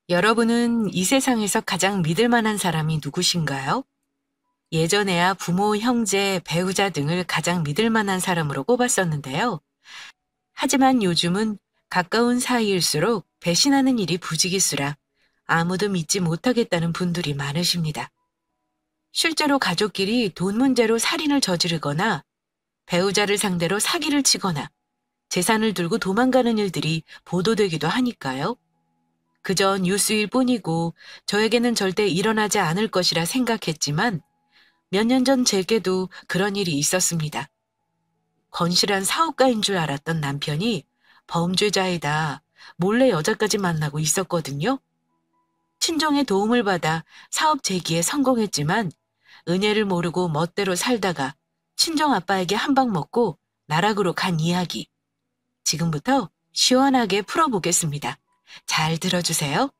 여러분은 이 세상에서 가장 믿을 만한 사람이 누구신가요? 예전에야 부모, 형제, 배우자 등을 가장 믿을 만한 사람으로 꼽았었는데요. 하지만 요즘은 가까운 사이일수록 배신하는 일이 부지기수라 아무도 믿지 못하겠다는 분들이 많으십니다. 실제로 가족끼리 돈 문제로 살인을 저지르거나 배우자를 상대로 사기를 치거나 재산을 들고 도망가는 일들이 보도되기도 하니까요. 그저 뉴스일 뿐이고 저에게는 절대 일어나지 않을 것이라 생각했지만 몇 년 전 제게도 그런 일이 있었습니다. 건실한 사업가인 줄 알았던 남편이 범죄자이다 몰래 여자까지 만나고 있었거든요. 친정의 도움을 받아 사업 재기에 성공했지만 은혜를 모르고 멋대로 살다가 친정 아빠에게 한 방 먹고 나락으로 간 이야기. 지금부터 시원하게 풀어보겠습니다. 잘 들어주세요.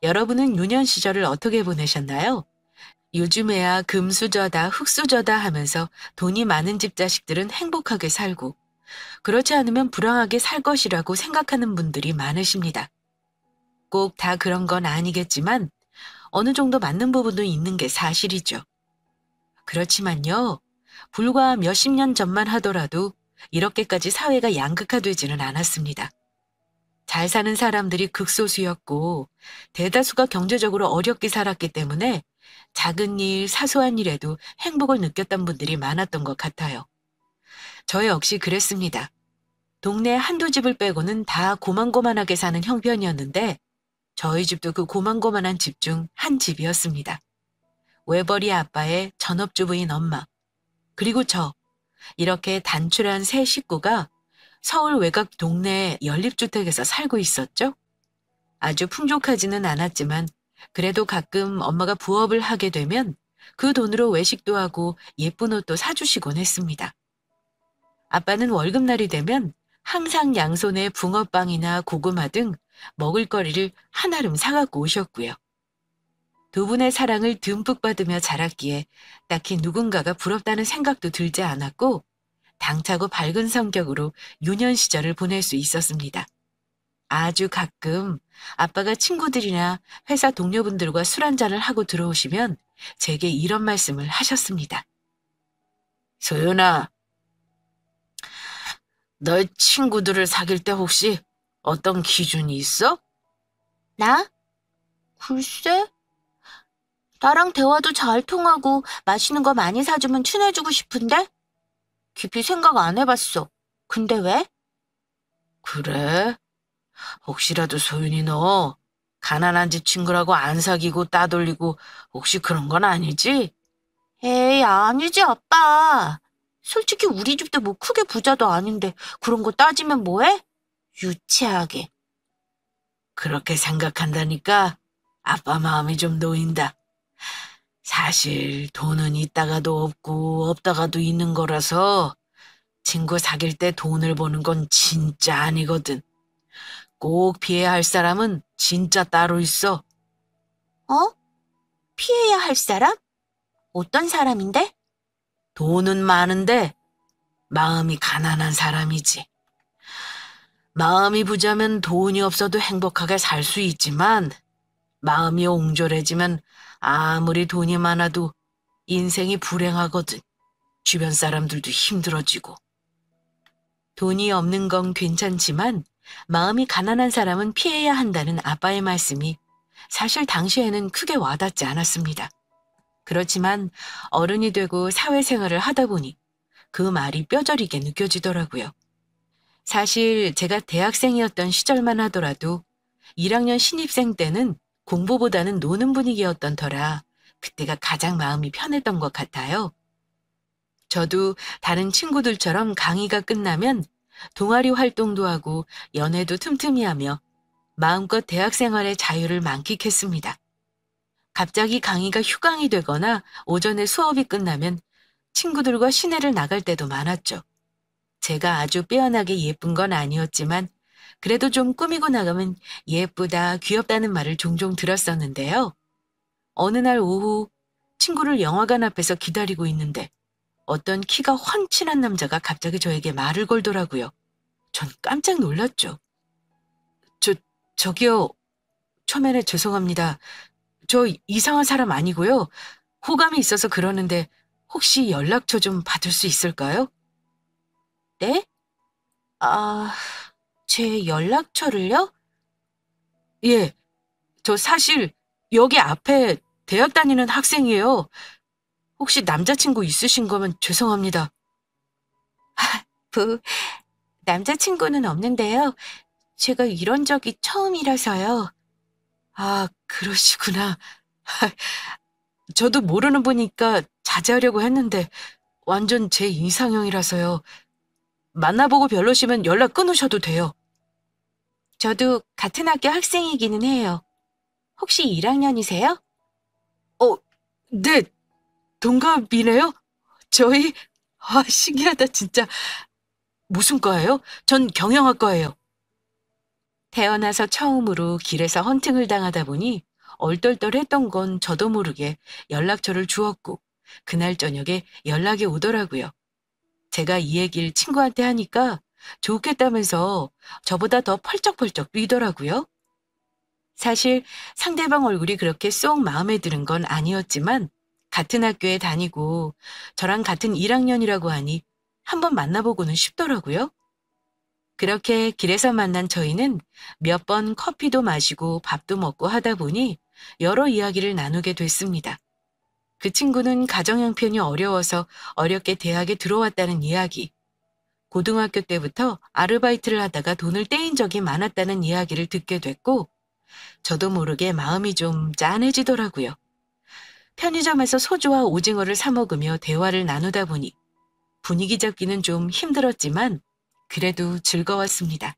여러분은 유년 시절을 어떻게 보내셨나요? 요즘에야 금수저다 흙수저다 하면서 돈이 많은 집 자식들은 행복하게 살고 그렇지 않으면 불행하게 살 것이라고 생각하는 분들이 많으십니다. 꼭 다 그런 건 아니겠지만 어느 정도 맞는 부분도 있는 게 사실이죠. 그렇지만요, 불과 몇십 년 전만 하더라도 이렇게까지 사회가 양극화되지는 않았습니다. 잘 사는 사람들이 극소수였고 대다수가 경제적으로 어렵게 살았기 때문에 작은 일, 사소한 일에도 행복을 느꼈던 분들이 많았던 것 같아요. 저 역시 그랬습니다. 동네 한두 집을 빼고는 다 고만고만하게 사는 형편이었는데 저희 집도 그 고만고만한 집 중 한 집이었습니다. 외벌이 아빠의 전업주부인 엄마, 그리고 저, 이렇게 단출한 세 식구가 서울 외곽 동네 연립주택에서 살고 있었죠. 아주 풍족하지는 않았지만 그래도 가끔 엄마가 부업을 하게 되면 그 돈으로 외식도 하고 예쁜 옷도 사주시곤 했습니다. 아빠는 월급날이 되면 항상 양손에 붕어빵이나 고구마 등 먹을거리를 한아름 사갖고 오셨고요. 두 분의 사랑을 듬뿍 받으며 자랐기에 딱히 누군가가 부럽다는 생각도 들지 않았고 당차고 밝은 성격으로 유년 시절을 보낼 수 있었습니다. 아주 가끔 아빠가 친구들이나 회사 동료분들과 술 한잔을 하고 들어오시면 제게 이런 말씀을 하셨습니다. 소연아, 너 친구들을 사귈 때 혹시 어떤 기준이 있어? 나? 글쎄, 나랑 대화도 잘 통하고 맛있는 거 많이 사주면 친해지고 싶은데? 깊이 생각 안 해봤어. 근데 왜? 그래? 혹시라도 소윤이 너 가난한 집 친구라고 안 사귀고 따돌리고 혹시 그런 건 아니지? 에이, 아니지, 아빠. 솔직히 우리 집도 뭐 크게 부자도 아닌데 그런 거 따지면 뭐해? 유치하게. 그렇게 생각한다니까 아빠 마음이 좀 놓인다. 사실 돈은 있다가도 없고 없다가도 있는 거라서 친구 사귈 때 돈을 버는 건 진짜 아니거든. 꼭 피해야 할 사람은 진짜 따로 있어. 어? 피해야 할 사람? 어떤 사람인데? 돈은 많은데 마음이 가난한 사람이지. 마음이 부자면 돈이 없어도 행복하게 살 수 있지만 마음이 옹졸해지면 아무리 돈이 많아도 인생이 불행하거든. 주변 사람들도 힘들어지고. 돈이 없는 건 괜찮지만 마음이 가난한 사람은 피해야 한다는 아빠의 말씀이 사실 당시에는 크게 와닿지 않았습니다. 그렇지만 어른이 되고 사회생활을 하다 보니 그 말이 뼈저리게 느껴지더라고요. 사실 제가 대학생이었던 시절만 하더라도 1학년 신입생 때는 공부보다는 노는 분위기였던 터라 그때가 가장 마음이 편했던 것 같아요. 저도 다른 친구들처럼 강의가 끝나면 동아리 활동도 하고 연애도 틈틈이 하며 마음껏 대학 생활의 자유를 만끽했습니다. 갑자기 강의가 휴강이 되거나 오전에 수업이 끝나면 친구들과 시내를 나갈 때도 많았죠. 제가 아주 빼어나게 예쁜 건 아니었지만 그래도 좀 꾸미고 나가면 예쁘다, 귀엽다는 말을 종종 들었었는데요. 어느 날 오후 친구를 영화관 앞에서 기다리고 있는데 어떤 키가 훤칠한 남자가 갑자기 저에게 말을 걸더라고요. 전 깜짝 놀랐죠. 저, 저기요, 초면에 죄송합니다. 저 이상한 사람 아니고요. 호감이 있어서 그러는데 혹시 연락처 좀 받을 수 있을까요? 네? 아, 제 연락처를요? 예, 저 사실 여기 앞에 대학 다니는 학생이에요. 혹시 남자친구 있으신 거면 죄송합니다. 뭐, 남자친구는 없는데요. 제가 이런 적이 처음이라서요. 아, 그러시구나. 저도 모르는 분이니까 자제하려고 했는데 완전 제 이상형이라서요. 만나보고 별로시면 연락 끊으셔도 돼요. 저도 같은 학교 학생이기는 해요. 혹시 1학년이세요? 어, 네, 동갑이네요? 저희, 아, 신기하다, 진짜. 무슨 과예요? 전 경영학과예요. 태어나서 처음으로 길에서 헌팅을 당하다 보니 얼떨떨했던 건 저도 모르게 연락처를 주었고 그날 저녁에 연락이 오더라고요. 제가 이 얘기를 친구한테 하니까 좋겠다면서 저보다 더 펄쩍펄쩍 뛰더라고요. 사실 상대방 얼굴이 그렇게 쏙 마음에 드는 건 아니었지만 같은 학교에 다니고 저랑 같은 1학년이라고 하니 한번 만나보고는 싶더라고요. 그렇게 길에서 만난 저희는 몇 번 커피도 마시고 밥도 먹고 하다 보니 여러 이야기를 나누게 됐습니다. 그 친구는 가정 형편이 어려워서 어렵게 대학에 들어왔다는 이야기, 고등학교 때부터 아르바이트를 하다가 돈을 떼인 적이 많았다는 이야기를 듣게 됐고, 저도 모르게 마음이 좀 짠해지더라고요. 편의점에서 소주와 오징어를 사 먹으며 대화를 나누다 보니 분위기 잡기는 좀 힘들었지만 그래도 즐거웠습니다.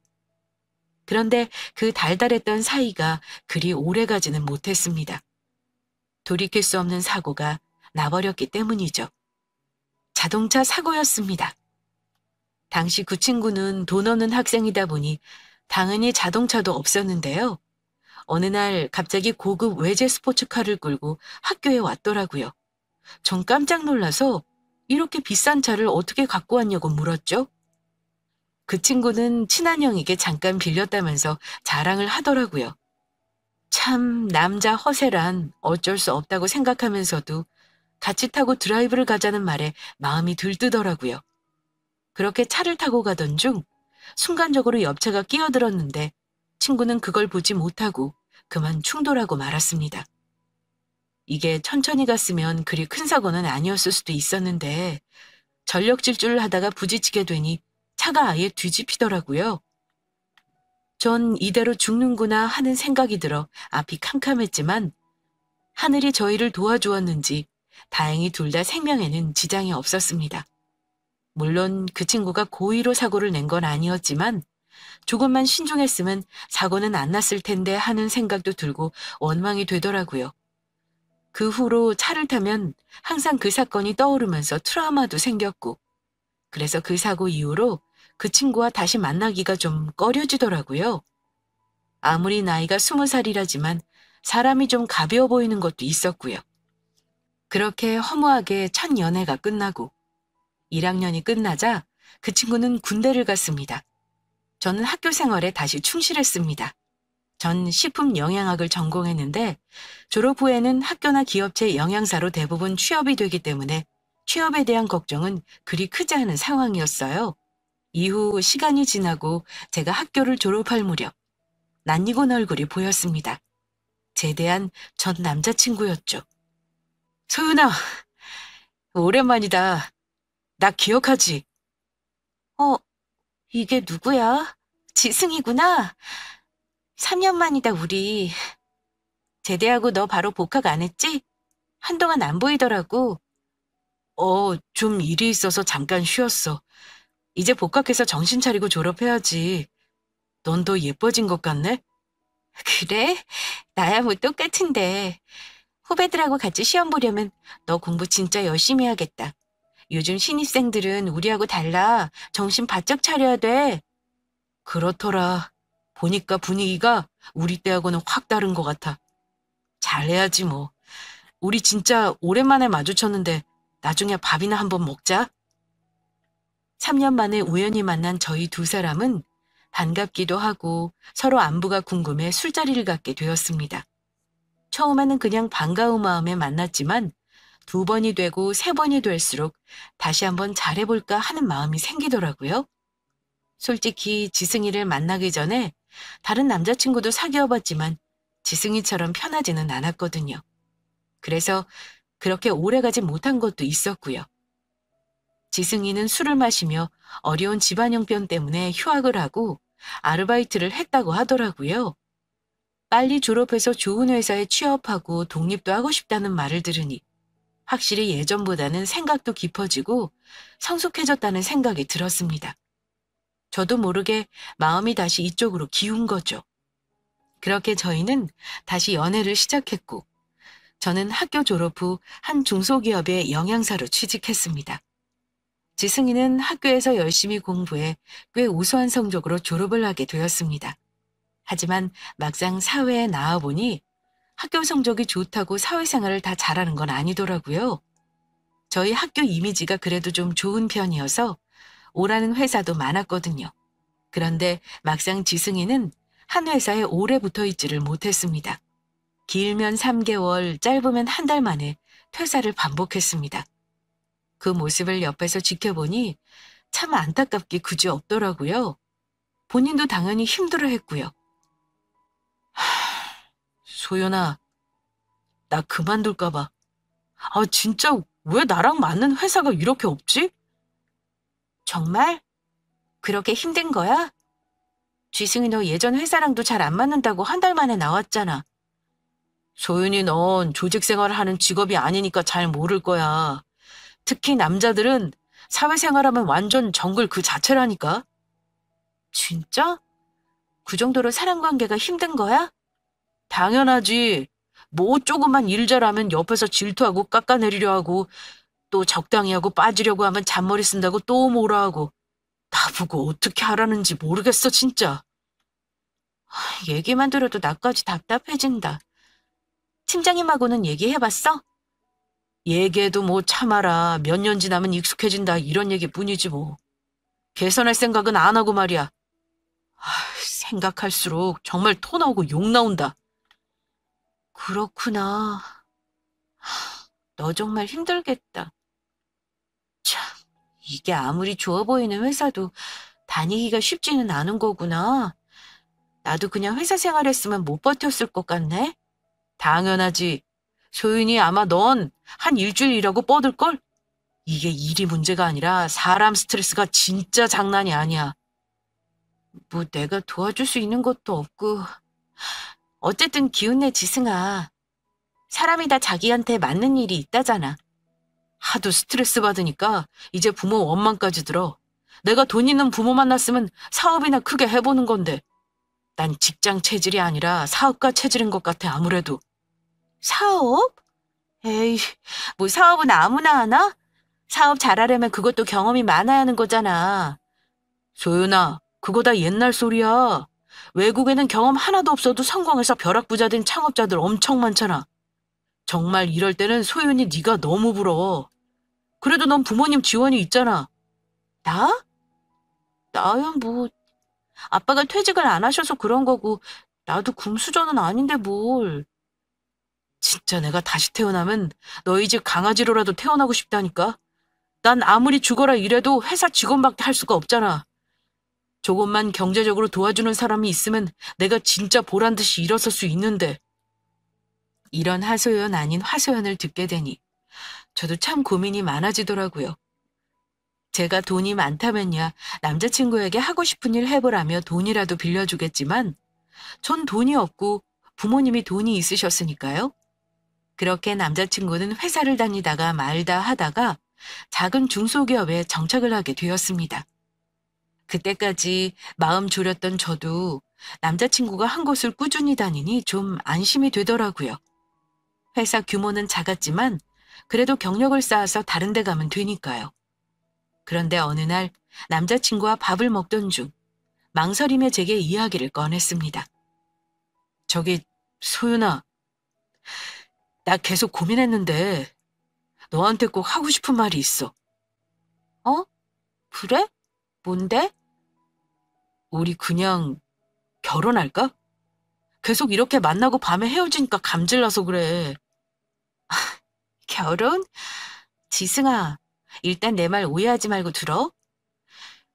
그런데 그 달달했던 사이가 그리 오래가지는 못했습니다. 돌이킬 수 없는 사고가 나버렸기 때문이죠. 자동차 사고였습니다. 당시 그 친구는 돈 없는 학생이다 보니 당연히 자동차도 없었는데요. 어느 날 갑자기 고급 외제 스포츠카를 끌고 학교에 왔더라고요. 전 깜짝 놀라서 이렇게 비싼 차를 어떻게 갖고 왔냐고 물었죠. 그 친구는 친한 형에게 잠깐 빌렸다면서 자랑을 하더라고요. 참 남자 허세란 어쩔 수 없다고 생각하면서도 같이 타고 드라이브를 가자는 말에 마음이 들뜨더라고요. 그렇게 차를 타고 가던 중 순간적으로 옆차가 끼어들었는데 친구는 그걸 보지 못하고 그만 충돌하고 말았습니다. 이게 천천히 갔으면 그리 큰 사고는 아니었을 수도 있었는데 전력 질주를 하다가 부딪히게 되니 차가 아예 뒤집히더라고요. 전 이대로 죽는구나 하는 생각이 들어 앞이 캄캄했지만 하늘이 저희를 도와주었는지 다행히 둘 다 생명에는 지장이 없었습니다. 물론 그 친구가 고의로 사고를 낸 건 아니었지만 조금만 신중했으면 사고는 안 났을 텐데 하는 생각도 들고 원망이 되더라고요. 그 후로 차를 타면 항상 그 사건이 떠오르면서 트라우마도 생겼고 그래서 그 사고 이후로 그 친구와 다시 만나기가 좀 꺼려지더라고요. 아무리 나이가 20살이라지만 사람이 좀 가벼워 보이는 것도 있었고요. 그렇게 허무하게 첫 연애가 끝나고 1학년이 끝나자 그 친구는 군대를 갔습니다. 저는 학교 생활에 다시 충실했습니다. 전 식품영양학을 전공했는데 졸업 후에는 학교나 기업체 영양사로 대부분 취업이 되기 때문에 취업에 대한 걱정은 그리 크지 않은 상황이었어요. 이후 시간이 지나고 제가 학교를 졸업할 무렵 낯익은 얼굴이 보였습니다. 제대한 전 남자친구였죠. 소윤아, 오랜만이다. 나 기억하지? 어, 이게 누구야? 지승이구나. 3년 만이다, 우리. 제대하고 너 바로 복학 안 했지? 한동안 안 보이더라고. 좀 일이 있어서 잠깐 쉬었어. 이제 복학해서 정신 차리고 졸업해야지. 넌 더 예뻐진 것 같네? 그래? 나야 뭐 똑같은데. 후배들하고 같이 시험 보려면 너 공부 진짜 열심히 해야겠다. 요즘 신입생들은 우리하고 달라. 정신 바짝 차려야 돼. 그렇더라. 보니까 분위기가 우리 때하고는 확 다른 것 같아. 잘해야지 뭐. 우리 진짜 오랜만에 마주쳤는데 나중에 밥이나 한번 먹자. 3년 만에 우연히 만난 저희 두 사람은 반갑기도 하고 서로 안부가 궁금해 술자리를 갖게 되었습니다. 처음에는 그냥 반가운 마음에 만났지만 2번이 되고 3번이 될수록 다시 한번 잘해볼까 하는 마음이 생기더라고요. 솔직히 지승이를 만나기 전에 다른 남자친구도 사귀어봤지만 지승이처럼 편하지는 않았거든요. 그래서 그렇게 오래가지 못한 것도 있었고요. 지승이는 술을 마시며 어려운 집안형편 때문에 휴학을 하고 아르바이트를 했다고 하더라고요. 빨리 졸업해서 좋은 회사에 취업하고 독립도 하고 싶다는 말을 들으니 확실히 예전보다는 생각도 깊어지고 성숙해졌다는 생각이 들었습니다. 저도 모르게 마음이 다시 이쪽으로 기운 거죠. 그렇게 저희는 다시 연애를 시작했고 저는 학교 졸업 후 한 중소기업의 영양사로 취직했습니다. 지승이는 학교에서 열심히 공부해 꽤 우수한 성적으로 졸업을 하게 되었습니다. 하지만 막상 사회에 나와보니 학교 성적이 좋다고 사회생활을 다 잘하는 건 아니더라고요. 저희 학교 이미지가 그래도 좀 좋은 편이어서 오라는 회사도 많았거든요. 그런데 막상 지승이는 한 회사에 오래 붙어 있지를 못했습니다. 길면 3개월, 짧으면 한 달 만에 퇴사를 반복했습니다. 그 모습을 옆에서 지켜보니 참 안타깝게 그지없더라고요. 본인도 당연히 힘들어했고요. 소연아, 나 그만둘까 봐. 진짜 왜 나랑 맞는 회사가 이렇게 없지? 정말? 그렇게 힘든 거야? 쥐승이 너 예전 회사랑도 잘 안 맞는다고 한 달 만에 나왔잖아. 소윤이 넌 조직 생활을 하는 직업이 아니니까 잘 모를 거야. 특히 남자들은 사회생활하면 완전 정글 그 자체라니까. 진짜? 그 정도로 사람관계가 힘든 거야? 당연하지. 뭐 조금만 일 잘하면 옆에서 질투하고 깎아내리려 하고 또 적당히 하고 빠지려고 하면 잔머리 쓴다고 또 뭐라 하고 나보고 어떻게 하라는지 모르겠어 진짜. 얘기만 들어도 나까지 답답해진다. 팀장님하고는 얘기해봤어? 얘기해도 뭐 참아라. 몇 년 지나면 익숙해진다. 이런 얘기뿐이지 뭐. 개선할 생각은 안 하고 말이야. 생각할수록 정말 토 나오고 욕 나온다. 그렇구나. 너 정말 힘들겠다. 참, 이게 아무리 좋아 보이는 회사도 다니기가 쉽지는 않은 거구나. 나도 그냥 회사 생활했으면 못 버텼을 것 같네. 당연하지. 소윤이 아마 넌 한 일주일 일하고 뻗을걸? 이게 일이 문제가 아니라 사람 스트레스가 진짜 장난이 아니야. 뭐 내가 도와줄 수 있는 것도 없고. 어쨌든 기운내 지승아. 사람이 다 자기한테 맞는 일이 있다잖아. 하도 스트레스 받으니까 이제 부모 원망까지 들어. 내가 돈 있는 부모 만났으면 사업이나 크게 해보는 건데. 난 직장 체질이 아니라 사업가 체질인 것 같아 아무래도. 사업? 에이, 뭐 사업은 아무나 하나? 사업 잘하려면 그것도 경험이 많아야 하는 거잖아. 소연아, 그거 다 옛날 소리야. 외국에는 경험 하나도 없어도 성공해서 벼락부자 된 창업자들 엄청 많잖아. 정말 이럴 때는 소연이 네가 너무 부러워. 그래도 넌 부모님 지원이 있잖아. 나? 나야 뭐 아빠가 퇴직을 안 하셔서 그런 거고 나도 금수저는 아닌데 뭘. 진짜 내가 다시 태어나면 너희 집 강아지로라도 태어나고 싶다니까. 난 아무리 죽어라 이래도 회사 직원밖에 할 수가 없잖아. 조금만 경제적으로 도와주는 사람이 있으면 내가 진짜 보란 듯이 일어설 수 있는데. 이런 하소연 아닌 화소연을 듣게 되니 저도 참 고민이 많아지더라고요. 제가 돈이 많다면야 남자친구에게 하고 싶은 일 해보라며 돈이라도 빌려주겠지만 전 돈이 없고 부모님이 돈이 있으셨으니까요. 그렇게 남자친구는 회사를 다니다가 말다 하다가 작은 중소기업에 정착을 하게 되었습니다. 그때까지 마음 졸였던 저도 남자친구가 한 곳을 꾸준히 다니니 좀 안심이 되더라고요. 회사 규모는 작았지만 그래도 경력을 쌓아서 다른 데 가면 되니까요. 그런데 어느 날 남자친구와 밥을 먹던 중 망설이며 제게 이야기를 꺼냈습니다. 저기 소윤아, 나 계속 고민했는데 너한테 꼭 하고 싶은 말이 있어. 어? 그래? 뭔데? 우리 그냥 결혼할까? 계속 이렇게 만나고 밤에 헤어지니까 감질나서 그래. 결혼? 지승아, 일단 내 말 오해하지 말고 들어.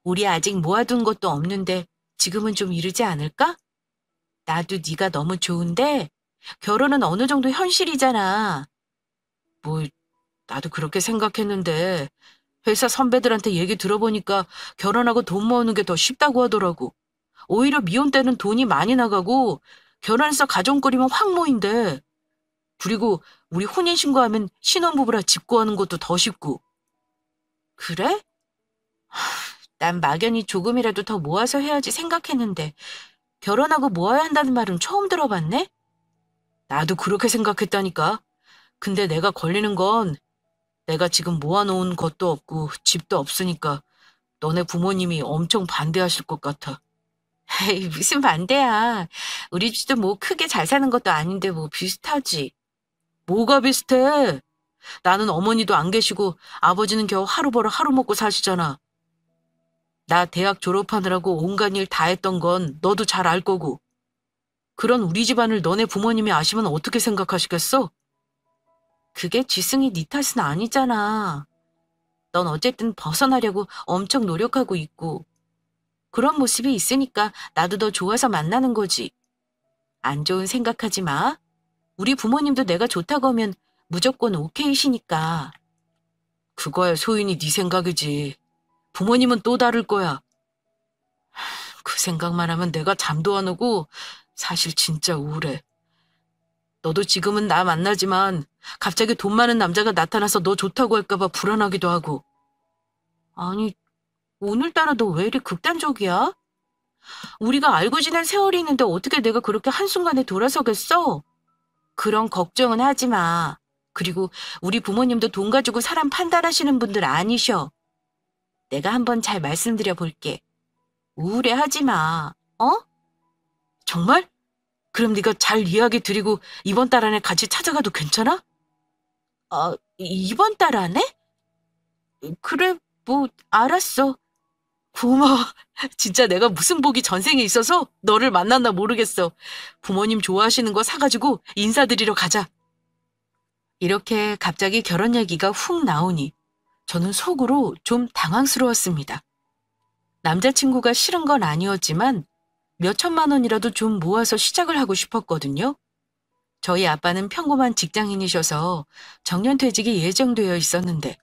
우리 아직 모아둔 것도 없는데 지금은 좀 이르지 않을까? 나도 네가 너무 좋은데 결혼은 어느 정도 현실이잖아. 뭐, 나도 그렇게 생각했는데 회사 선배들한테 얘기 들어보니까 결혼하고 돈 모으는 게 더 쉽다고 하더라고. 오히려 미혼 때는 돈이 많이 나가고 결혼해서 가정 꾸리면 확 모인대. 그리고 우리 혼인신고하면 신혼부부라 집 구하는 것도 더 쉽고. 그래? 난 막연히 조금이라도 더 모아서 해야지 생각했는데 결혼하고 모아야 한다는 말은 처음 들어봤네? 나도 그렇게 생각했다니까. 근데 내가 걸리는 건 내가 지금 모아놓은 것도 없고 집도 없으니까 너네 부모님이 엄청 반대하실 것 같아. 에이, 무슨 반대야. 우리 집도 뭐 크게 잘 사는 것도 아닌데 뭐 비슷하지. 뭐가 비슷해? 나는 어머니도 안 계시고 아버지는 겨우 하루 벌어 하루 먹고 사시잖아. 나 대학 졸업하느라고 온갖 일 다 했던 건 너도 잘 알 거고. 그런 우리 집안을 너네 부모님이 아시면 어떻게 생각하시겠어? 그게 지승이 네 탓은 아니잖아. 넌 어쨌든 벗어나려고 엄청 노력하고 있고 그런 모습이 있으니까 나도 더 좋아서 만나는 거지. 안 좋은 생각하지 마. 우리 부모님도 내가 좋다고 하면 무조건 오케이시니까. 그거야 소인이 네 생각이지. 부모님은 또 다를 거야. 그 생각만 하면 내가 잠도 안 오고 사실 진짜 우울해. 너도 지금은 나 만나지만 갑자기 돈 많은 남자가 나타나서 너 좋다고 할까봐 불안하기도 하고. 아니, 오늘따라 너 왜 이리 극단적이야? 우리가 알고 지낸 세월이 있는데 어떻게 내가 그렇게 한순간에 돌아서겠어? 그런 걱정은 하지 마. 그리고 우리 부모님도 돈 가지고 사람 판단하시는 분들 아니셔. 내가 한번 잘 말씀드려 볼게. 우울해하지 마. 어? 정말? 그럼 네가 잘 이야기 드리고 이번 달 안에 같이 찾아가도 괜찮아? 이번 달 안에? 그래, 뭐 알았어. 고마워. 진짜 내가 무슨 복이 전생에 있어서 너를 만났나 모르겠어. 부모님 좋아하시는 거 사가지고 인사드리러 가자. 이렇게 갑자기 결혼 얘기가 훅 나오니 저는 속으로 좀 당황스러웠습니다. 남자친구가 싫은 건 아니었지만 몇 천만 원이라도 좀 모아서 시작을 하고 싶었거든요. 저희 아빠는 평범한 직장인이셔서 정년퇴직이 예정되어 있었는데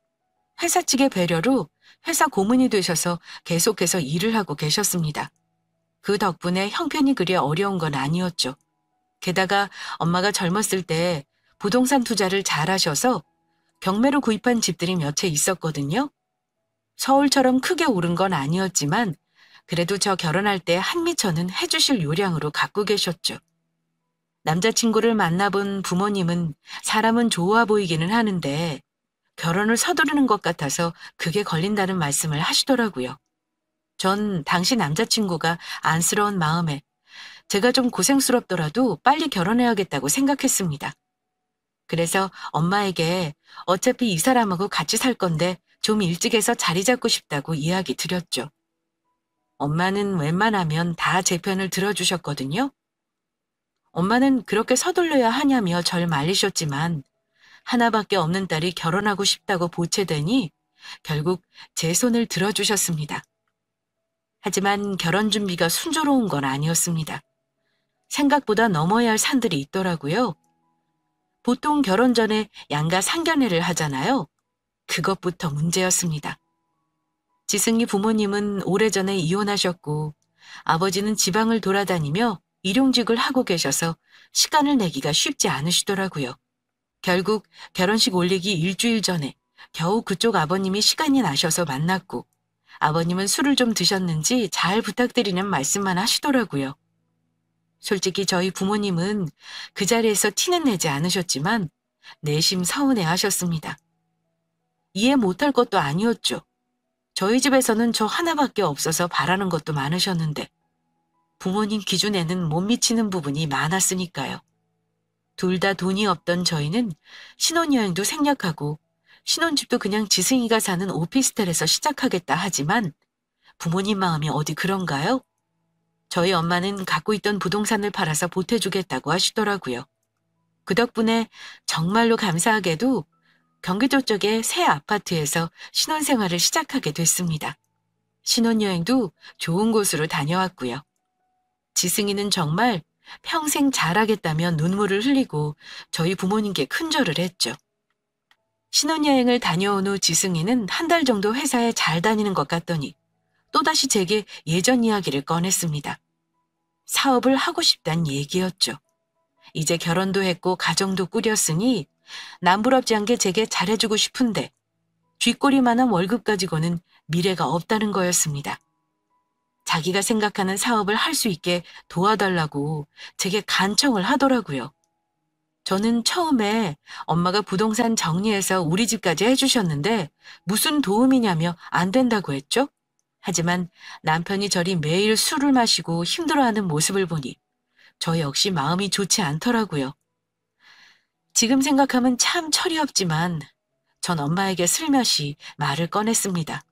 회사 측의 배려로 회사 고문이 되셔서 계속해서 일을 하고 계셨습니다. 그 덕분에 형편이 그리 어려운 건 아니었죠. 게다가 엄마가 젊었을 때 부동산 투자를 잘 하셔서 경매로 구입한 집들이 몇 채 있었거든요. 서울처럼 크게 오른 건 아니었지만 그래도 저 결혼할 때 한미천은 해주실 요량으로 갖고 계셨죠. 남자친구를 만나본 부모님은 사람은 좋아 보이기는 하는데 결혼을 서두르는 것 같아서 그게 걸린다는 말씀을 하시더라고요. 전 당시 남자친구가 안쓰러운 마음에 제가 좀 고생스럽더라도 빨리 결혼해야겠다고 생각했습니다. 그래서 엄마에게 어차피 이 사람하고 같이 살 건데 좀 일찍 해서 자리 잡고 싶다고 이야기 드렸죠. 엄마는 웬만하면 다 제 편을 들어주셨거든요. 엄마는 그렇게 서둘러야 하냐며 절 말리셨지만 하나밖에 없는 딸이 결혼하고 싶다고 보채더니 결국 제 손을 들어주셨습니다. 하지만 결혼 준비가 순조로운 건 아니었습니다. 생각보다 넘어야 할 산들이 있더라고요. 보통 결혼 전에 양가 상견례를 하잖아요. 그것부터 문제였습니다. 지승이 부모님은 오래전에 이혼하셨고 아버지는 지방을 돌아다니며 일용직을 하고 계셔서 시간을 내기가 쉽지 않으시더라고요. 결국 결혼식 올리기 일주일 전에 겨우 그쪽 아버님이 시간이 나셔서 만났고 아버님은 술을 좀 드셨는지 잘 부탁드리는 말씀만 하시더라고요. 솔직히 저희 부모님은 그 자리에서 티는 내지 않으셨지만 내심 서운해 하셨습니다. 이해 못할 것도 아니었죠. 저희 집에서는 저 하나밖에 없어서 바라는 것도 많으셨는데 부모님 기준에는 못 미치는 부분이 많았으니까요. 둘 다 돈이 없던 저희는 신혼여행도 생략하고 신혼집도 그냥 지승이가 사는 오피스텔에서 시작하겠다 하지만 부모님 마음이 어디 그런가요? 저희 엄마는 갖고 있던 부동산을 팔아서 보태주겠다고 하시더라고요. 그 덕분에 정말로 감사하게도 경기도 쪽의 새 아파트에서 신혼생활을 시작하게 됐습니다. 신혼여행도 좋은 곳으로 다녀왔고요. 지승이는 정말 평생 잘하겠다며 눈물을 흘리고 저희 부모님께 큰절을 했죠. 신혼여행을 다녀온 후 지승이는 한 달 정도 회사에 잘 다니는 것 같더니 또다시 제게 예전 이야기를 꺼냈습니다. 사업을 하고 싶단 얘기였죠. 이제 결혼도 했고 가정도 꾸렸으니 남부럽지 않게 제게 잘해주고 싶은데 쥐꼬리만한 월급 가지고는 미래가 없다는 거였습니다. 자기가 생각하는 사업을 할 수 있게 도와달라고 제게 간청을 하더라고요. 저는 처음에 엄마가 부동산 정리해서 우리 집까지 해주셨는데 무슨 도움이냐며 안 된다고 했죠. 하지만 남편이 저리 매일 술을 마시고 힘들어하는 모습을 보니 저 역시 마음이 좋지 않더라고요. 지금 생각하면 참 철이 없지만 전 엄마에게 슬며시 말을 꺼냈습니다.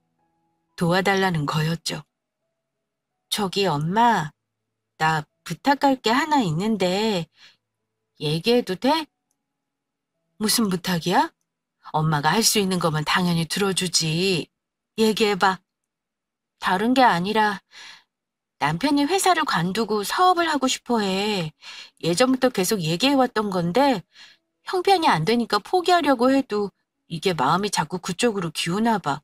도와달라는 거였죠. 저기 엄마, 나 부탁할 게 하나 있는데 얘기해도 돼? 무슨 부탁이야? 엄마가 할 수 있는 거면 당연히 들어주지. 얘기해봐. 다른 게 아니라 남편이 회사를 관두고 사업을 하고 싶어 해. 예전부터 계속 얘기해왔던 건데 형편이 안 되니까 포기하려고 해도 이게 마음이 자꾸 그쪽으로 기우나 봐.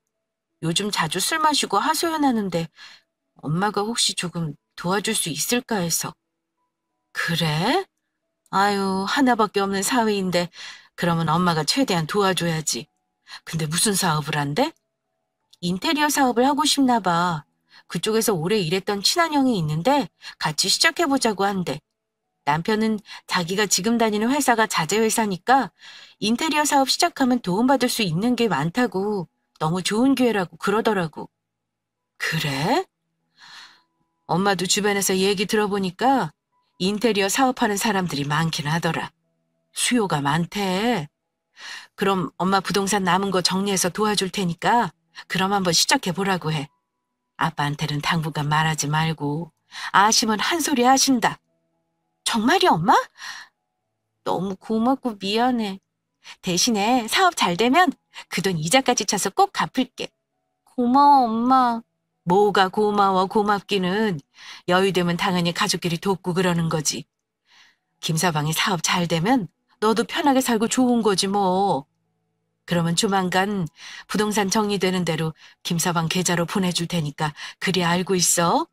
요즘 자주 술 마시고 하소연하는데 엄마가 혹시 조금 도와줄 수 있을까 해서. 그래? 아유, 하나밖에 없는 사위인데 그러면 엄마가 최대한 도와줘야지. 근데 무슨 사업을 한대? 인테리어 사업을 하고 싶나 봐. 그쪽에서 오래 일했던 친한 형이 있는데 같이 시작해보자고 한대. 남편은 자기가 지금 다니는 회사가 자재회사니까 인테리어 사업 시작하면 도움받을 수 있는 게 많다고 너무 좋은 기회라고 그러더라고. 그래? 엄마도 주변에서 얘기 들어보니까 인테리어 사업하는 사람들이 많긴 하더라. 수요가 많대. 그럼 엄마 부동산 남은 거 정리해서 도와줄 테니까 그럼 한번 시작해보라고 해. 아빠한테는 당분간 말하지 말고 아시면 한 소리 하신다. 정말이 엄마? 너무 고맙고 미안해. 대신에 사업 잘 되면 그 돈 이자까지 쳐서 꼭 갚을게. 고마워, 엄마. 뭐가 고마워, 고맙기는. 여유되면 당연히 가족끼리 돕고 그러는 거지. 김서방이 사업 잘 되면 너도 편하게 살고 좋은 거지 뭐. 그러면 조만간 부동산 정리되는 대로 김서방 계좌로 보내줄 테니까 그리 알고 있어.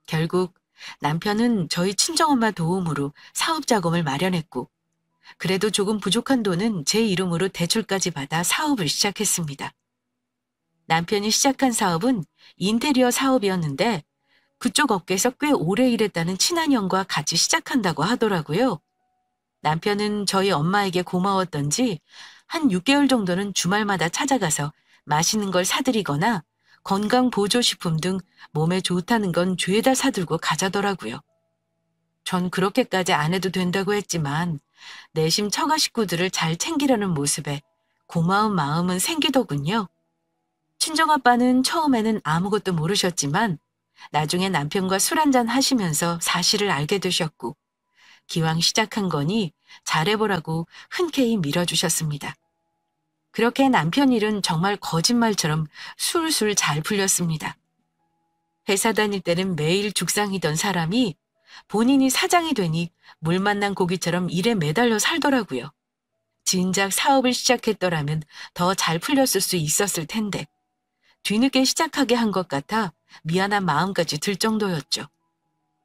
결국 남편은 저희 친정엄마 도움으로 사업 자금을 마련했고 그래도 조금 부족한 돈은 제 이름으로 대출까지 받아 사업을 시작했습니다. 남편이 시작한 사업은 인테리어 사업이었는데 그쪽 업계에서 꽤 오래 일했다는 친한 형과 같이 시작한다고 하더라고요. 남편은 저희 엄마에게 고마웠던지 한 6개월 정도는 주말마다 찾아가서 맛있는 걸 사드리거나 건강보조식품 등 몸에 좋다는 건 죄다 사들고 가자더라고요. 전 그렇게까지 안 해도 된다고 했지만 내심 처가 식구들을 잘 챙기려는 모습에 고마운 마음은 생기더군요. 친정아빠는 처음에는 아무것도 모르셨지만 나중에 남편과 술 한잔 하시면서 사실을 알게 되셨고 기왕 시작한 거니 잘해보라고 흔쾌히 밀어주셨습니다. 그렇게 남편 일은 정말 거짓말처럼 술술 잘 풀렸습니다. 회사 다닐 때는 매일 죽상이던 사람이 본인이 사장이 되니 물 만난 고기처럼 일에 매달려 살더라고요. 진작 사업을 시작했더라면 더 잘 풀렸을 수 있었을 텐데 뒤늦게 시작하게 한 것 같아 미안한 마음까지 들 정도였죠.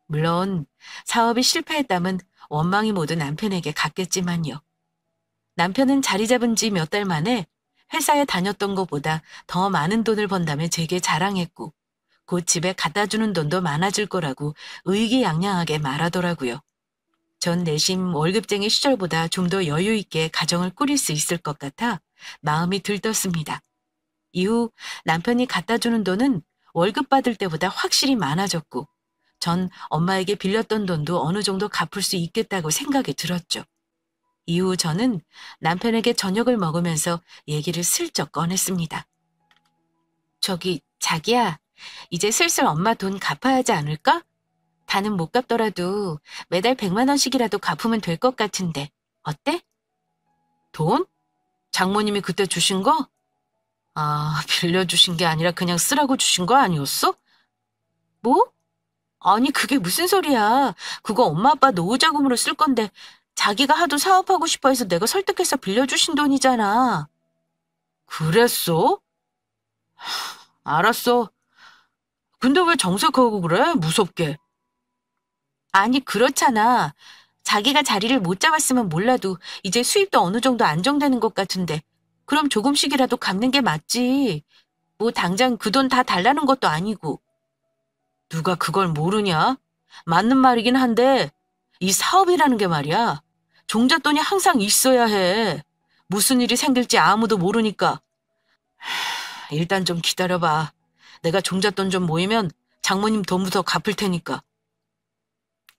물론 사업이 실패했다면 원망이 모두 남편에게 갔겠지만요. 남편은 자리 잡은 지 몇 달 만에 회사에 다녔던 것보다 더 많은 돈을 번다며 제게 자랑했고 곧 집에 갖다 주는 돈도 많아질 거라고 의기양양하게 말하더라고요. 전 내심 월급쟁이 시절보다 좀 더 여유 있게 가정을 꾸릴 수 있을 것 같아 마음이 들떴습니다. 이후 남편이 갖다 주는 돈은 월급 받을 때보다 확실히 많아졌고 전 엄마에게 빌렸던 돈도 어느 정도 갚을 수 있겠다고 생각이 들었죠. 이후 저는 남편에게 저녁을 먹으면서 얘기를 슬쩍 꺼냈습니다. 저기 자기야, 이제 슬슬 엄마 돈 갚아야 하지 않을까? 다는 못 갚더라도 매달 100만 원씩이라도 갚으면 될 것 같은데 어때? 돈? 장모님이 그때 주신 거? 아, 빌려주신 게 아니라 그냥 쓰라고 주신 거 아니었어? 뭐? 아니 그게 무슨 소리야. 그거 엄마 아빠 노후 자금으로 쓸 건데 자기가 하도 사업하고 싶어 해서 내가 설득해서 빌려주신 돈이잖아. 그랬어? 알았어. 근데 왜 정색하고 그래? 무섭게. 아니 그렇잖아. 자기가 자리를 못 잡았으면 몰라도 이제 수입도 어느 정도 안정되는 것 같은데 그럼 조금씩이라도 갚는 게 맞지. 뭐 당장 그 돈 다 달라는 것도 아니고. 누가 그걸 모르냐? 맞는 말이긴 한데 이 사업이라는 게 말이야. 종잣돈이 항상 있어야 해. 무슨 일이 생길지 아무도 모르니까. 일단 좀 기다려봐. 내가 종잣돈 좀 모이면 장모님 돈부터 갚을 테니까.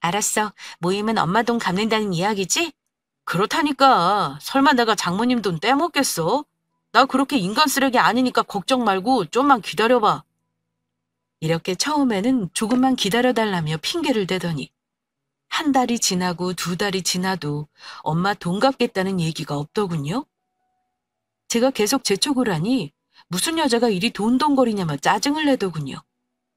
알았어. 모이면 엄마 돈 갚는다는 이야기지? 그렇다니까. 설마 내가 장모님 돈 떼먹겠어? 나 그렇게 인간 쓰레기 아니니까 걱정 말고 좀만 기다려봐. 이렇게 처음에는 조금만 기다려달라며 핑계를 대더니 한 달이 지나고 두 달이 지나도 엄마 돈 갚겠다는 얘기가 없더군요. 제가 계속 재촉을 하니 무슨 여자가 이리 돈돈거리냐며 짜증을 내더군요.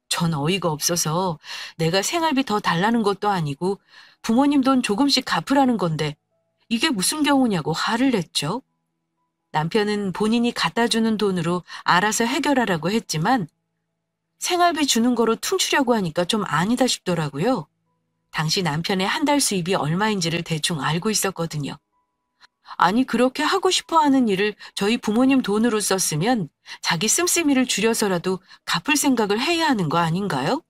전 어이가 없어서 내가 생활비 더 달라는 것도 아니고 부모님 돈 조금씩 갚으라는 건데 이게 무슨 경우냐고 화를 냈죠. 남편은 본인이 갖다 주는 돈으로 알아서 해결하라고 했지만 생활비 주는 거로 퉁치려고 하니까 좀 아니다 싶더라고요. 당시 남편의 한 달 수입이 얼마인지를 대충 알고 있었거든요. 아니 그렇게 하고 싶어 하는 일을 저희 부모님 돈으로 썼으면 자기 씀씀이를 줄여서라도 갚을 생각을 해야 하는 거 아닌가요?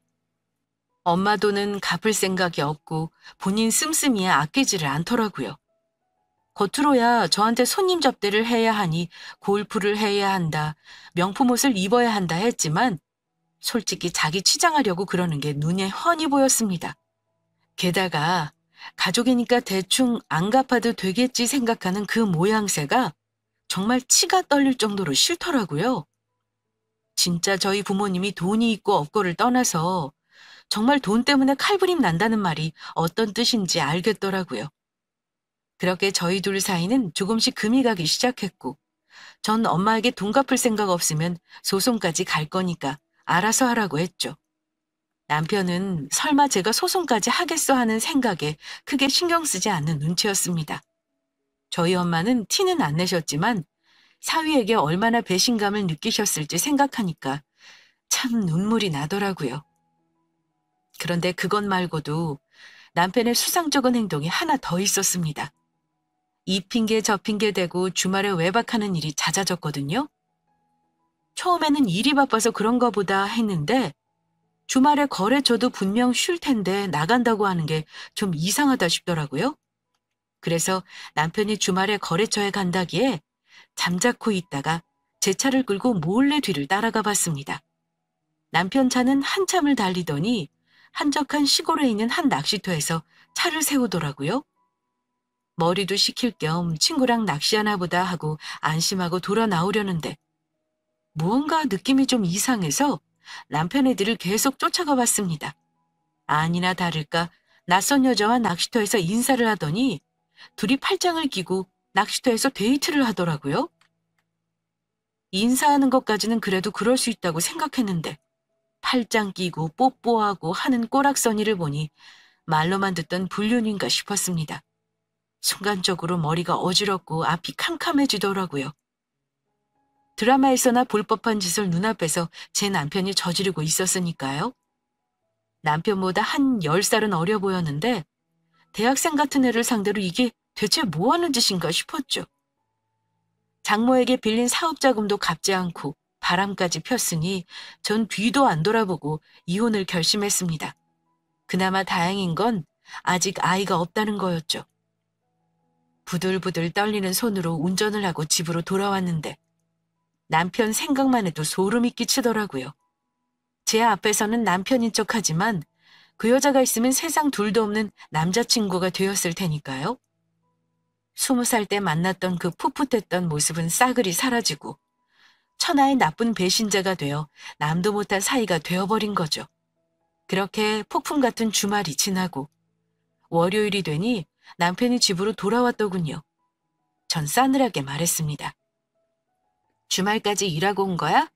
엄마 돈은 갚을 생각이 없고 본인 씀씀이에 아끼지를 않더라고요. 겉으로야 저한테 손님 접대를 해야 하니 골프를 해야 한다, 명품 옷을 입어야 한다 했지만 솔직히 자기 치장하려고 그러는 게 눈에 훤히 보였습니다. 게다가 가족이니까 대충 안 갚아도 되겠지 생각하는 그 모양새가 정말 치가 떨릴 정도로 싫더라고요. 진짜 저희 부모님이 돈이 있고 없고를 떠나서 정말 돈 때문에 칼부림 난다는 말이 어떤 뜻인지 알겠더라고요. 그렇게 저희 둘 사이는 조금씩 금이 가기 시작했고 전 엄마에게 돈 갚을 생각 없으면 소송까지 갈 거니까 알아서 하라고 했죠. 남편은 설마 제가 소송까지 하겠어 하는 생각에 크게 신경 쓰지 않는 눈치였습니다. 저희 엄마는 티는 안 내셨지만 사위에게 얼마나 배신감을 느끼셨을지 생각하니까 참 눈물이 나더라고요. 그런데 그것 말고도 남편의 수상쩍은 행동이 하나 더 있었습니다. 이 핑계 저 핑계 대고 주말에 외박하는 일이 잦아졌거든요. 처음에는 일이 바빠서 그런가 보다 했는데 주말에 거래처도 분명 쉴 텐데 나간다고 하는 게 좀 이상하다 싶더라고요. 그래서 남편이 주말에 거래처에 간다기에 잠자코 있다가 제 차를 끌고 몰래 뒤를 따라가 봤습니다. 남편 차는 한참을 달리더니 한적한 시골에 있는 한 낚시터에서 차를 세우더라고요. 머리도 식힐 겸 친구랑 낚시하나 보다 하고 안심하고 돌아 나오려는데 무언가 느낌이 좀 이상해서 남편의 뒤를 계속 쫓아가 봤습니다. 아니나 다를까 낯선 여자와 낚시터에서 인사를 하더니 둘이 팔짱을 끼고 낚시터에서 데이트를 하더라고요. 인사하는 것까지는 그래도 그럴 수 있다고 생각했는데 팔짱 끼고 뽀뽀하고 하는 꼬락서니를 보니 말로만 듣던 불륜인가 싶었습니다. 순간적으로 머리가 어지럽고 앞이 캄캄해지더라고요. 드라마에서나 볼 법한 짓을 눈앞에서 제 남편이 저지르고 있었으니까요. 남편보다 한 10살은 어려 보였는데 대학생 같은 애를 상대로 이게 대체 뭐 하는 짓인가 싶었죠. 장모에게 빌린 사업 자금도 갚지 않고 바람까지 폈으니 전 뒤도 안 돌아보고 이혼을 결심했습니다. 그나마 다행인 건 아직 아이가 없다는 거였죠. 부들부들 떨리는 손으로 운전을 하고 집으로 돌아왔는데 남편 생각만 해도 소름이 끼치더라고요. 제 앞에서는 남편인 척하지만 그 여자가 있으면 세상 둘도 없는 남자친구가 되었을 테니까요. 20살 때 만났던 그 풋풋했던 모습은 싸그리 사라지고 천하의 나쁜 배신자가 되어 남도 못한 사이가 되어버린 거죠. 그렇게 폭풍 같은 주말이 지나고 월요일이 되니 남편이 집으로 돌아왔더군요. 전 싸늘하게 말했습니다. 주말까지 일하고 온 거야?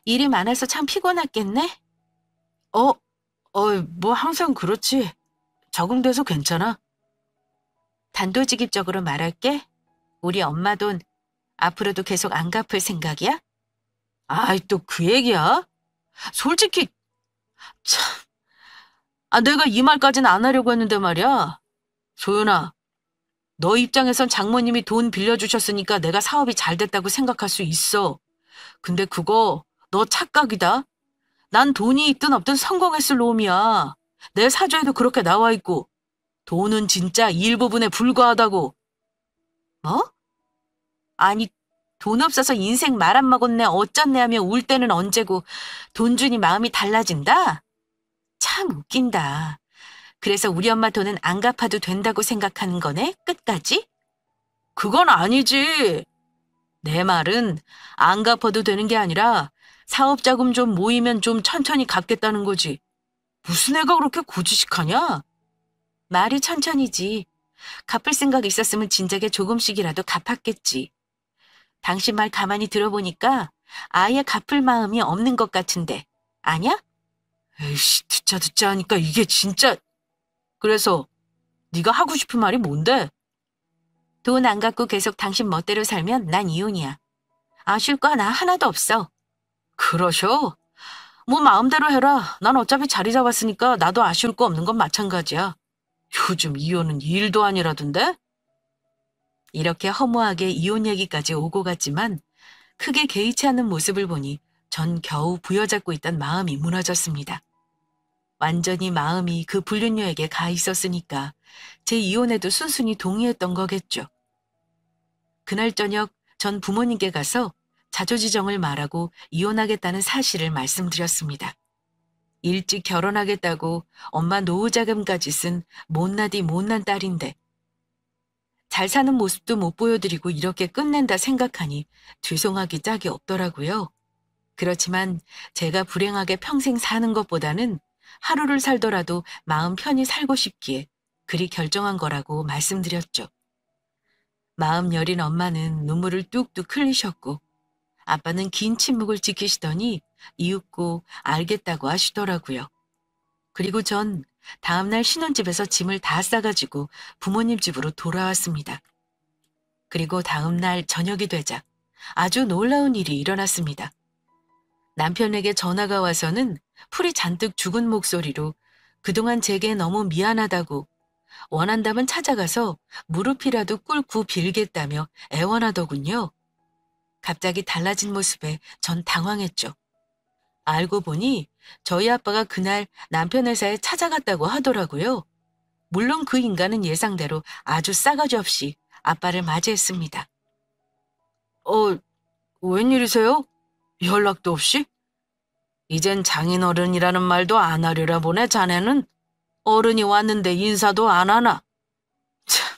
일이 많아서 참 피곤했겠네? 뭐 항상 그렇지. 적응돼서 괜찮아. 단도직입적으로 말할게. 우리 엄마 돈 앞으로도 계속 안 갚을 생각이야? 아이, 또 그 얘기야? 솔직히, 참. 내가 이 말까지는 안 하려고 했는데 말이야. 소연아, 너 입장에선 장모님이 돈 빌려주셨으니까 내가 사업이 잘 됐다고 생각할 수 있어. 근데 그거 너 착각이다. 난 돈이 있든 없든 성공했을 놈이야. 내 사주에도 그렇게 나와 있고. 돈은 진짜 일부분에 불과하다고. 뭐? 아니, 돈 없어서 인생 말 안 먹었네 어쩌네 하며 울 때는 언제고 돈 주니 마음이 달라진다? 참 웃긴다. 그래서 우리 엄마 돈은 안 갚아도 된다고 생각하는 거네? 끝까지? 그건 아니지. 내 말은 안 갚아도 되는 게 아니라 사업 자금 좀 모이면 좀 천천히 갚겠다는 거지. 무슨 애가 그렇게 고지식하냐? 말이 천천히지. 갚을 생각 있었으면 진작에 조금씩이라도 갚았겠지. 당신 말 가만히 들어보니까 아예 갚을 마음이 없는 것 같은데. 아냐? 에이씨, 듣자 하니까 이게 진짜. 그래서 네가 하고 싶은 말이 뭔데? 돈 안 갖고 계속 당신 멋대로 살면 난 이혼이야. 아쉬울 거 하나도 없어. 그러셔? 뭐 마음대로 해라. 난 어차피 자리 잡았으니까 나도 아쉬울 거 없는 건 마찬가지야. 요즘 이혼은 일도 아니라던데? 이렇게 허무하게 이혼 얘기까지 오고 갔지만 크게 개의치 않는 모습을 보니 전 겨우 부여잡고 있던 마음이 무너졌습니다. 완전히 마음이 그 불륜녀에게 가 있었으니까 제 이혼에도 순순히 동의했던 거겠죠. 그날 저녁 전 부모님께 가서 자초지정을 말하고 이혼하겠다는 사실을 말씀드렸습니다. 일찍 결혼하겠다고 엄마 노후자금까지 쓴 못나디 못난 딸인데 잘 사는 모습도 못 보여드리고 이렇게 끝낸다 생각하니 죄송하기 짝이 없더라고요. 그렇지만 제가 불행하게 평생 사는 것보다는 하루를 살더라도 마음 편히 살고 싶기에 그리 결정한 거라고 말씀드렸죠. 마음 여린 엄마는 눈물을 뚝뚝 흘리셨고 아빠는 긴 침묵을 지키시더니 이윽고 알겠다고 하시더라고요. 그리고 전 다음날 신혼집에서 짐을 다 싸가지고 부모님 집으로 돌아왔습니다. 그리고 다음날 저녁이 되자 아주 놀라운 일이 일어났습니다. 남편에게 전화가 와서는 풀이 잔뜩 죽은 목소리로 그동안 제게 너무 미안하다고 원한다면 찾아가서 무릎이라도 꿇고 빌겠다며 애원하더군요. 갑자기 달라진 모습에 전 당황했죠. 알고 보니 저희 아빠가 그날 남편 회사에 찾아갔다고 하더라고요. 물론 그 인간은 예상대로 아주 싸가지 없이 아빠를 맞이했습니다. 웬일이세요? 연락도 없이? 이젠 장인어른이라는 말도 안 하려나 보네, 자네는. 어른이 왔는데 인사도 안 하나. 참,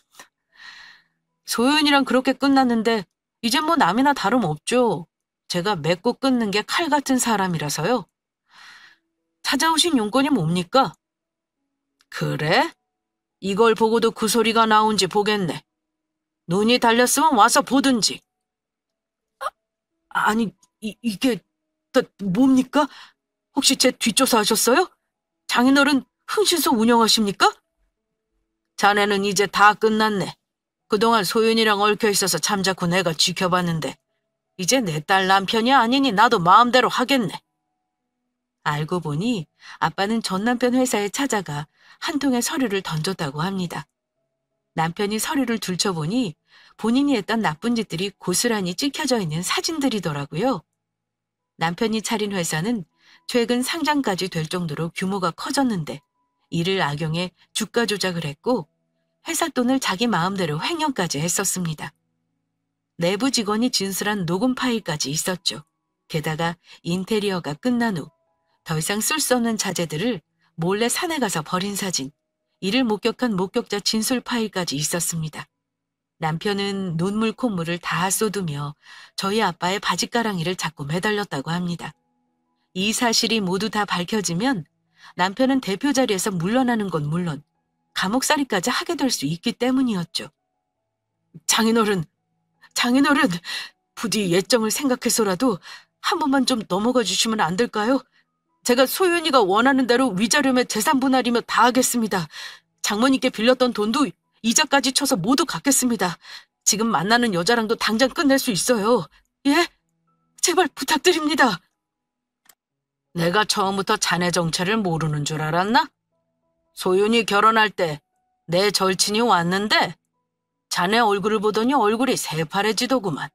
소윤이랑 그렇게 끝났는데 이젠 뭐 남이나 다름없죠. 제가 맺고 끊는 게 칼 같은 사람이라서요. 찾아오신 용건이 뭡니까? 그래? 이걸 보고도 그 소리가 나온지 보겠네. 눈이 달렸으면 와서 보든지. 아니, 이게 뭡니까? 혹시 제 뒷조사 하셨어요? 장인어른 흥신소 운영하십니까? 자네는 이제 다 끝났네. 그동안 소윤이랑 얽혀 있어서 잠자코 내가 지켜봤는데 이제 내 딸 남편이 아니니 나도 마음대로 하겠네. 알고 보니 아빠는 전 남편 회사에 찾아가 한 통의 서류를 던졌다고 합니다. 남편이 서류를 들춰보니 본인이 했던 나쁜 짓들이 고스란히 찍혀져 있는 사진들이더라고요. 남편이 차린 회사는 최근 상장까지 될 정도로 규모가 커졌는데 이를 악용해 주가 조작을 했고 회사 돈을 자기 마음대로 횡령까지 했었습니다. 내부 직원이 진술한 녹음 파일까지 있었죠. 게다가 인테리어가 끝난 후 더 이상 쓸 수 없는 자재들을 몰래 산에 가서 버린 사진, 이를 목격한 목격자 진술 파일까지 있었습니다. 남편은 눈물 콧물을 다 쏟으며 저희 아빠의 바지가랑이를 잡고 매달렸다고 합니다. 이 사실이 모두 다 밝혀지면 남편은 대표 자리에서 물러나는 건 물론 감옥살이까지 하게 될 수 있기 때문이었죠. 장인어른, 부디 예정을 생각해서라도 한 번만 좀 넘어가 주시면 안 될까요? 제가 소윤이가 원하는 대로 위자료며 재산 분할이며 다 하겠습니다. 장모님께 빌렸던 돈도 이자까지 쳐서 모두 갚겠습니다. 지금 만나는 여자랑도 당장 끝낼 수 있어요. 예? 제발 부탁드립니다. 내가 처음부터 자네 정체를 모르는 줄 알았나? 소윤이 결혼할 때 내 절친이 왔는데 자네 얼굴을 보더니 얼굴이 새파래지더구만.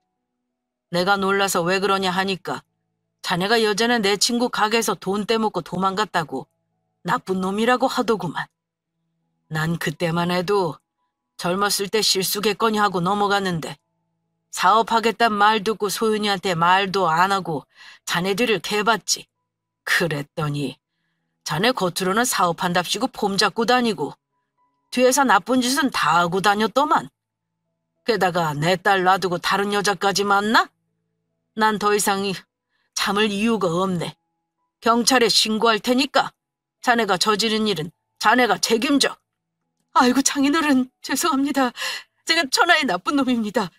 내가 놀라서 왜 그러냐 하니까 자네가 여전히 내 친구 가게에서 돈 떼먹고 도망갔다고 나쁜 놈이라고 하더구만. 난 그때만 해도 젊었을 때 실수겠거니 하고 넘어갔는데 사업하겠단 말 듣고 소윤이한테 말도 안 하고 자네 뒤를 캐봤지. 그랬더니 자네 겉으로는 사업한답시고 폼 잡고 다니고 뒤에서 나쁜 짓은 다 하고 다녔더만. 게다가 내 딸 놔두고 다른 여자까지 만나? 난 더 이상 참을 이유가 없네. 경찰에 신고할 테니까 자네가 저지른 일은 자네가 책임져. 아이고 장인어른, 죄송합니다. 제가 천하의 나쁜 놈입니다.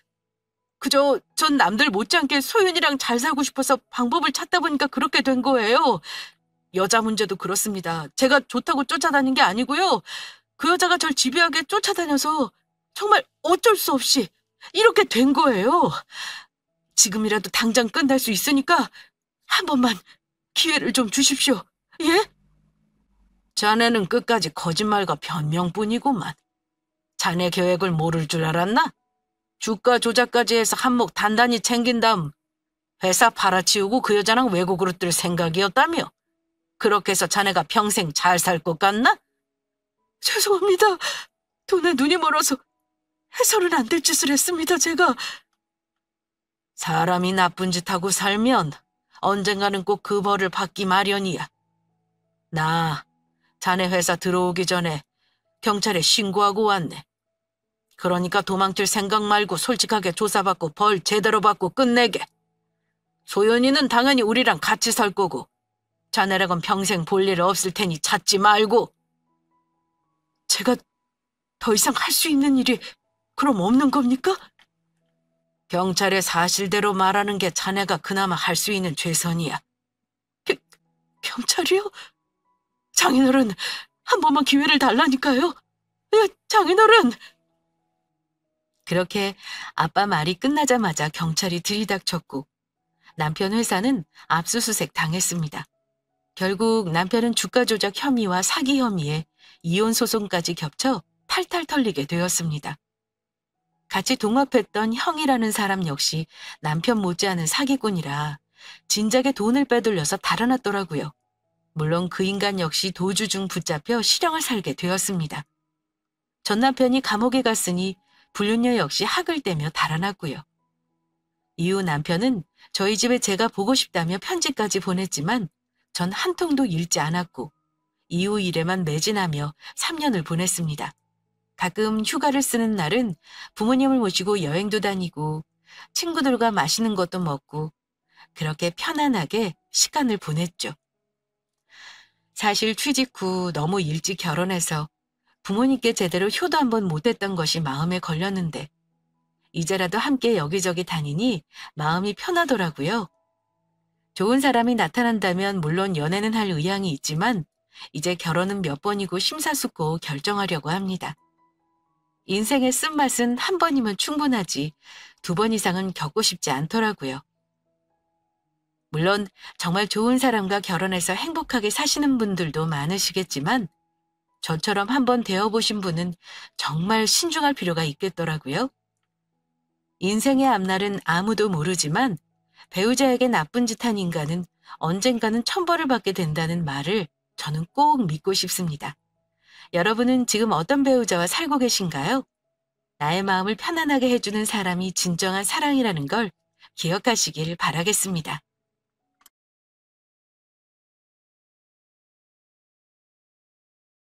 그저 전 남들 못지않게 소윤이랑 잘 살고 싶어서 방법을 찾다 보니까 그렇게 된 거예요. 여자 문제도 그렇습니다. 제가 좋다고 쫓아다닌 게 아니고요. 그 여자가 절 집요하게 쫓아다녀서 정말 어쩔 수 없이 이렇게 된 거예요. 지금이라도 당장 끝날 수 있으니까 한 번만 기회를 좀 주십시오. 예? 자네는 끝까지 거짓말과 변명뿐이구만. 자네 계획을 모를 줄 알았나? 주가 조작까지 해서 한몫 단단히 챙긴 다음 회사 팔아치우고 그 여자랑 외국으로 뜰 생각이었다며? 그렇게 해서 자네가 평생 잘 살 것 같나? 죄송합니다. 돈에 눈이 멀어서 해서는 안 될 짓을 했습니다, 제가. 사람이 나쁜 짓 하고 살면 언젠가는 꼭 그 벌을 받기 마련이야. 나 자네 회사 들어오기 전에 경찰에 신고하고 왔네. 그러니까 도망칠 생각 말고 솔직하게 조사받고 벌 제대로 받고 끝내게. 소연이는 당연히 우리랑 같이 살 거고 자네랑은 평생 볼 일 없을 테니 찾지 말고. 제가 더 이상 할 수 있는 일이 그럼 없는 겁니까? 경찰에 사실대로 말하는 게 자네가 그나마 할 수 있는 최선이야. 경찰이요? 장인어른, 한 번만 기회를 달라니까요. 예, 장인어른! 그렇게 아빠 말이 끝나자마자 경찰이 들이닥쳤고 남편 회사는 압수수색 당했습니다. 결국 남편은 주가 조작 혐의와 사기 혐의에 이혼 소송까지 겹쳐 탈탈 털리게 되었습니다. 같이 동업했던 형이라는 사람 역시 남편 못지않은 사기꾼이라 진작에 돈을 빼돌려서 달아났더라고요. 물론 그 인간 역시 도주 중 붙잡혀 실형을 살게 되었습니다. 전 남편이 감옥에 갔으니 불륜녀 역시 학을 떼며 달아났고요. 이후 남편은 저희 집에 제가 보고 싶다며 편지까지 보냈지만 전 한 통도 읽지 않았고 이후 일에만 매진하며 3년을 보냈습니다. 가끔 휴가를 쓰는 날은 부모님을 모시고 여행도 다니고 친구들과 맛있는 것도 먹고 그렇게 편안하게 시간을 보냈죠. 사실 취직 후 너무 일찍 결혼해서 부모님께 제대로 효도 한번 못했던 것이 마음에 걸렸는데 이제라도 함께 여기저기 다니니 마음이 편하더라고요. 좋은 사람이 나타난다면 물론 연애는 할 의향이 있지만 이제 결혼은 몇 번이고 심사숙고 결정하려고 합니다. 인생의 쓴맛은 한 번이면 충분하지 2번 이상은 겪고 싶지 않더라고요. 물론 정말 좋은 사람과 결혼해서 행복하게 사시는 분들도 많으시겠지만 저처럼 한번 되어보신 분은 정말 신중할 필요가 있겠더라고요. 인생의 앞날은 아무도 모르지만 배우자에게 나쁜 짓 한 인간은 언젠가는 천벌을 받게 된다는 말을 저는 꼭 믿고 싶습니다. 여러분은 지금 어떤 배우자와 살고 계신가요? 나의 마음을 편안하게 해주는 사람이 진정한 사랑이라는 걸 기억하시길 바라겠습니다.